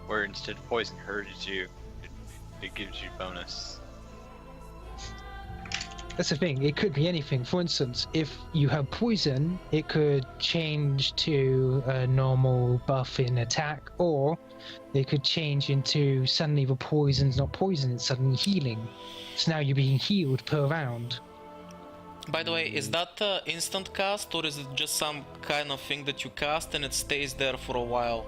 where instead poison hurts you, it gives you bonus. That's the thing, it could be anything. For instance, if you have poison, it could change to a normal buff in attack, or it could change into suddenly the poison's not poison, it's suddenly healing. So now you're being healed per round. By the way, is that instant cast or is it just some kind of thing that you cast and it stays there for a while?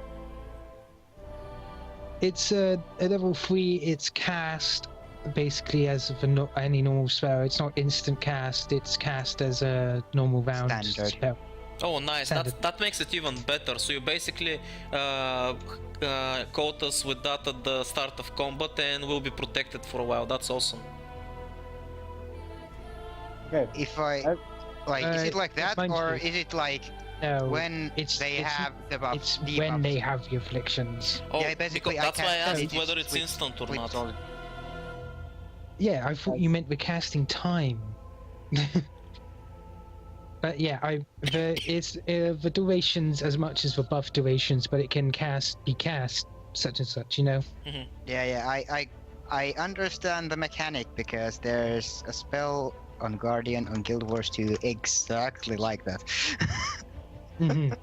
It's a level 3, it's cast basically as of any normal spell. It's not instant cast. It's cast as a normal round Standard. spell. Oh, nice. Standard. That makes it even better. So you basically coat us with that at the start of combat, and we'll be protected for a while. That's awesome. Okay. If I I- like, is it like that, mind or you- is it like No, when it's have the buff? it's debuffs? when they have the afflictions. Oh, Yeah, basically, because I that's why I cast asked Aegis whether it's with- instant or with not. solid. Yeah, I thought you meant the casting time. But yeah, the durations as much as the buff durations, but it can be cast such and such, you know. Yeah, I understand the mechanic because there's a spell on Guardian on Guild Wars 2 exactly like that. Mhm.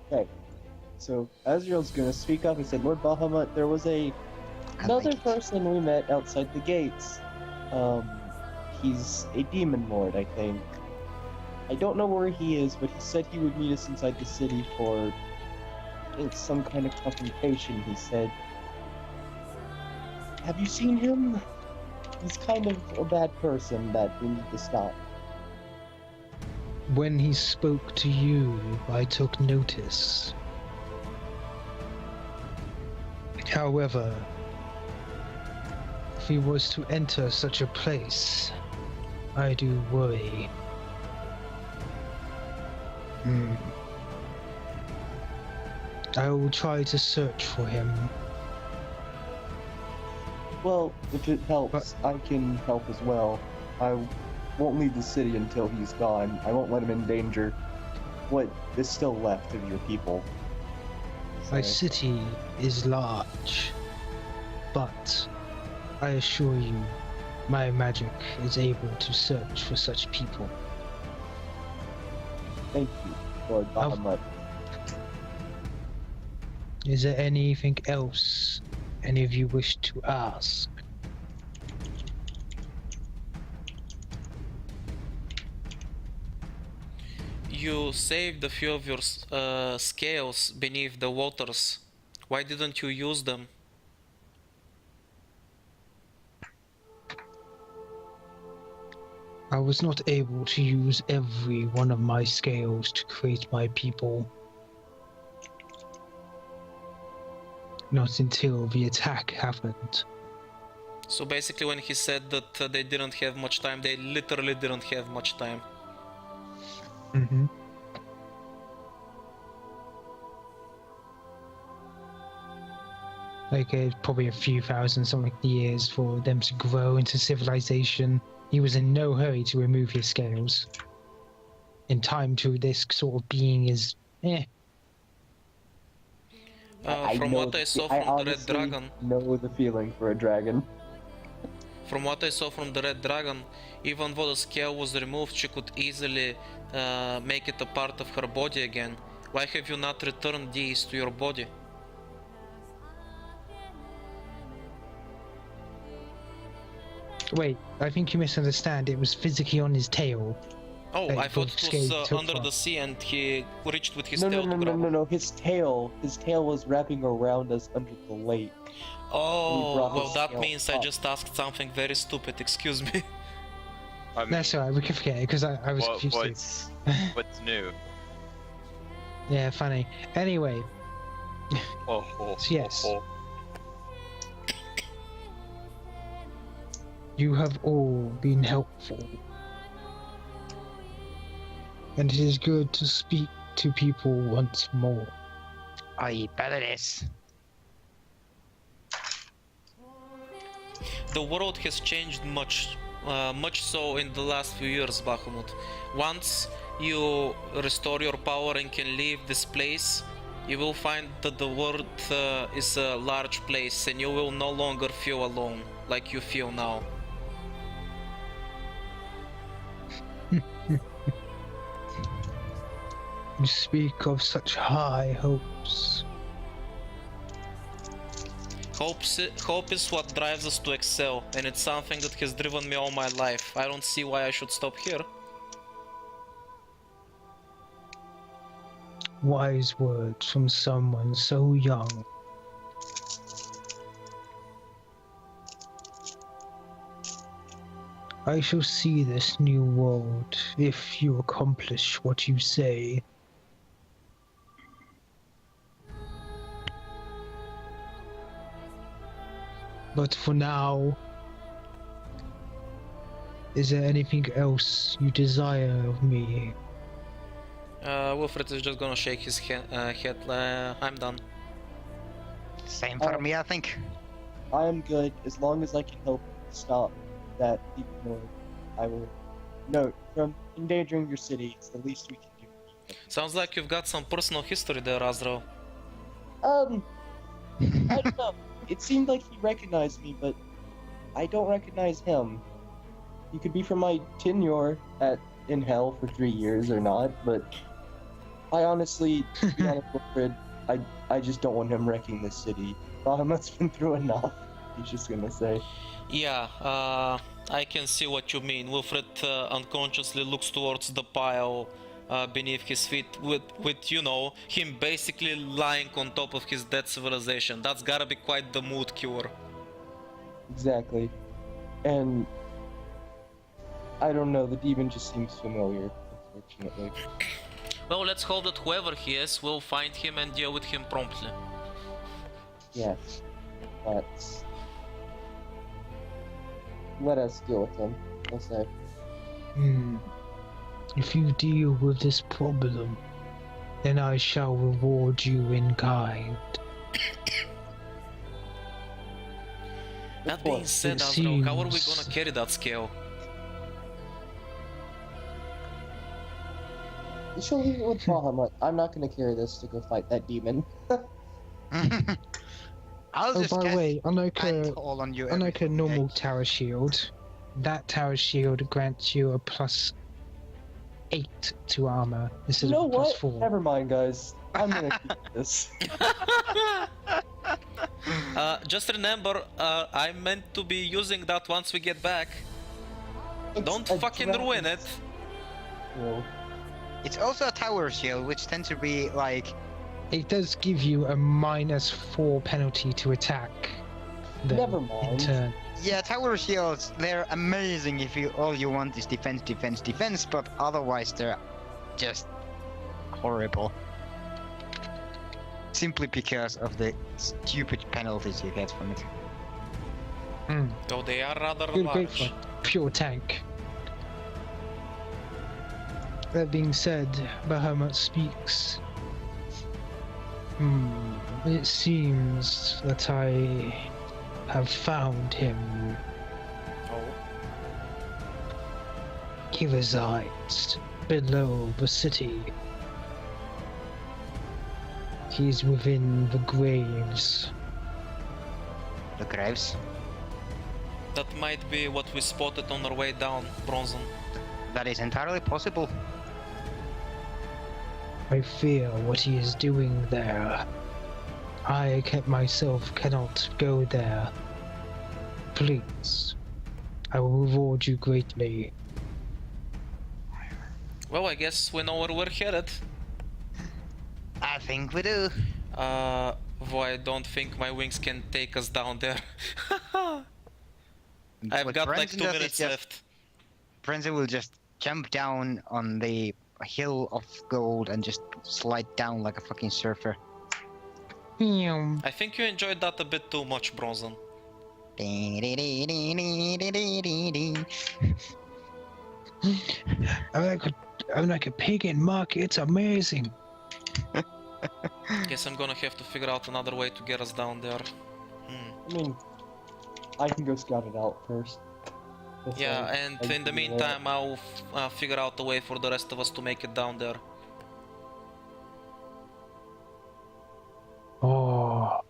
So Azrael's gonna speak up and said, Lord Bahamut, there was I another like it. person we met outside the gates. He's a demon lord, I think. I don't know where he is, but he said he would meet us inside the city for some kind of confrontation, he said. Have you seen him? He's kind of a bad person that we need to stop. When he spoke to you, I took notice. However, if he was to enter such a place, I do worry. I will try to search for him. Well, if it helps, I can help as well. I won't leave the city until he's gone. I won't let him endanger what is still left of your people. My So- city is large, but I assure you, my magic is able to search for such people. Thank you, Lord Of- Bahamut. Is there anything else any of you wish to ask? You saved a few of your scales beneath the waters. Why didn't you use them? I was not able to use every one of my scales to create my people. Not until the attack happened. So basically when he said that they didn't have much time, they literally didn't have much time. Mm-hmm. Like probably a few thousand something years for them to grow into civilization. He was in no hurry to remove his scales. In time to this sort of being is From know what the I saw fe- from the Red honestly Dragon, know the feeling for a dragon. from what I saw from the Red Dragon, even though the scale was removed, she could easily make it a part of her body again. Why have you not returned these to your body? Wait, I think you misunderstand. It was physically on his tail. Oh, Like I thought both it scales was took under from. the sea and he reached with his No, tail no, to no, grab no, it. no. His tail was wrapping around us under the lake. Oh, brought well his that scale means I up. just asked something very stupid, excuse me. I mean, That's alright, we can forget it because I was confused too. what's new? Yeah, funny. Anyway, Oh, oh, Yes. oh, you have all been helpful. And it is good to speak to people once more. Ay, padres. The world has changed much, much so in the last few years, Bahamut. Once you restore your power and can leave this place, you will find that the world is a large place and you will no longer feel alone like you feel now. You speak of such high hopes. Hope is what drives us to excel, and it's something that has driven me all my life. I don't see why I should stop here. Wise words from someone so young. I shall see this new world if you accomplish what you say. But for now, is there anything else you desire of me? Wilfred is just gonna shake his head. I'm done. Same for me, I think. I am good as long as I can help stop that demon lord. I will. Note, from endangering your city, it's the least we can do. Sounds like you've got some personal history there, Azrael. I don't know. It seemed like he recognized me, but I don't recognize him. He could be from my tenure in hell for 3 years or not, but I honestly, to be honest, Wilfred, I just don't want him wrecking this city. Bahamut's been through enough. He's just gonna say. Yeah, I can see what you mean. Wilfred unconsciously looks towards the pile beneath his feet with, you know, him basically lying on top of his dead civilization. That's gotta be quite the mood cure. Exactly. And I don't know, the demon just seems familiar, unfortunately. Well, let's hope that whoever he is will find him and deal with him promptly. Yes. But let us deal with him, I'll say. If you deal with this problem, then I shall reward you in kind. That being said, Azrael, how are we gonna carry that scale? You should leave it with Bahamut. I'm not gonna carry this to go fight that demon. I'll Oh, just by the cast way, unlike all on you. a every normal day. tower shield, that tower shield grants you a +8 to armor You instead know of what? +4. Never mind, guys. I'm gonna keep this. Just remember, I meant to be using that once we get back. Don't a fucking ruin it. Well, It's also a tower shield, which tends to be like It does give you a -4 penalty to attack. Then, Never In mind. turn. yeah, tower shields. They're amazing if you all you want is defense, defense, defense, but otherwise they're just horrible. Simply because of the stupid penalties you get from it. Though they are rather Good, great large. for pure tank. That being said, Bahamut speaks. It seems that I have found him. Oh. He resides below the city. He's within the graves. The graves. That might be what we spotted on our way down, Bronzen. That is entirely possible. I fear what he is doing there. I myself cannot go there. Please, I will reward you greatly. Well, I guess we know where we're headed. I think we do. Though I don't think my wings can take us down there. I've What got like Brendan 2 does is minutes just- left. Brendan will just jump down on the hill of gold and just slide down like a fucking surfer. I think you enjoyed that a bit too much, Bronzen. I'm like a pig in muck. It's amazing. Guess I'm gonna have to figure out another way to get us down there. I mean, I can go scout it out first. If Yeah, I- and I in the can do that. meantime, I'll figure out a way for the rest of us to make it down there. Oh,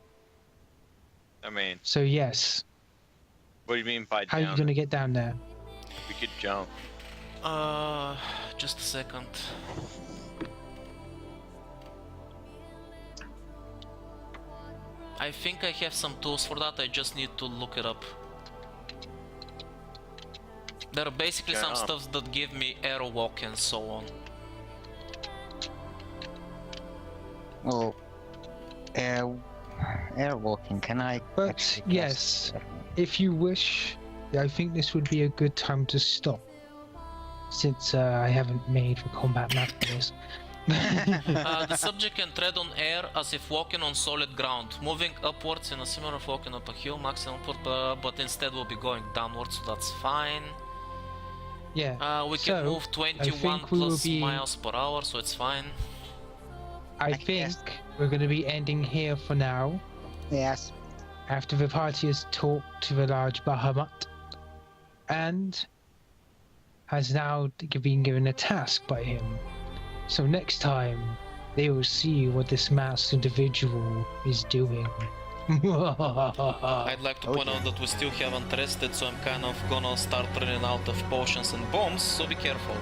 I mean, so yes. what do you mean by How are you down? gonna get down there? We could jump. Just a second. I think I have some tools for that, I just need to look it up. There are basically some Jump. stuffs that give me arrow walk and so on. Oh, air walking. Can I? But actually cast yes, that? if you wish, I think this would be a good time to stop, since I haven't made a combat map for this. The subject can tread on air as if walking on solid ground, moving upwards in a similar of walking up a hill, maximum upward, but instead will be going downwards, so that's fine. Yeah. We can so, move 21 think we will plus be- miles per hour, so it's fine. I I think guess- we're going to be ending here for now. Yes. After the party has talked to the large Bahamut, and has now been given a task by him. So next time, they will see what this masked individual is doing. I'd like to Oh, point out that we still haven't rested, so I'm kind of gonna start running out of potions and bombs, so be careful.